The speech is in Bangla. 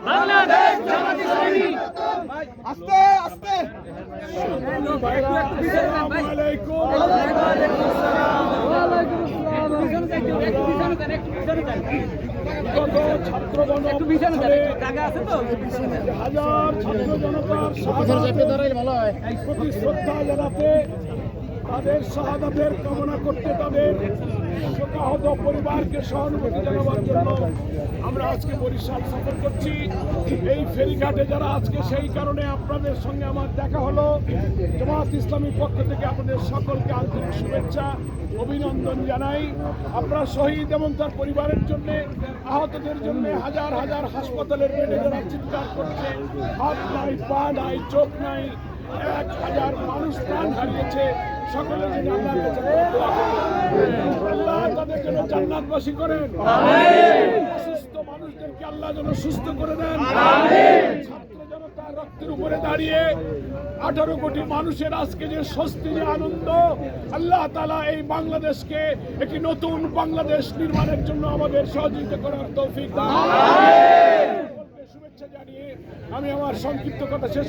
বাংলাদেশ জামাত ইসলামী। আস্তে আস্তে। আসসালামু আলাইকুম। ছাত্র হাজার ছাত্র জনতার প্রতি শ্রদ্ধা জানাতে, তাদের শাহাদাতের কামনা করতে, তাদের শোকাহত পরিবারকে সহানুভূতি জানাবার জন্য আমরা আজকে বরিশাল সফর করছি। এই ফেরিঘাটে যারা আজকে, সেই কারণে আপনাদের সঙ্গে আমার দেখা হলো। জামাত ইসলামীর পক্ষ থেকে আপনাদের সকলকে আন্তরিক শুভেচ্ছা, অভিনন্দন জানাই। আপনারা শহীদ এবং তার পরিবারের জন্য, আহতদের জন্য হাজার হাজার হাসপাতালের বেডে যারা চিৎকার করছে, হাত নাই, পা নাই, চোখ নাই, 1000 মানুষ প্রাণ হারিয়েছে, সকলের জন্য আল্লাহর কাছে দোয়া করবেন। আল্লাহ তাদের জন্য জান্নাতবাসী করেন। অসুস্থ মানুষদেরকে আল্লাহ যেন সুস্থ করে দেন। ছাত্র জনতা রক্তের উপরে দাঁড়িয়ে 18 কোটি মানুষের আজকে যে স্বস্তি, যে আনন্দ, আল্লাহ তাআলা এই বাংলাদেশকে একটি নতুন বাংলাদেশ নির্মাণের জন্য আমাদের সহযোগিতা করার তৌফিক দান। শুভেচ্ছা জানিয়ে আমি আমার সংক্ষিপ্ত কথা শেষ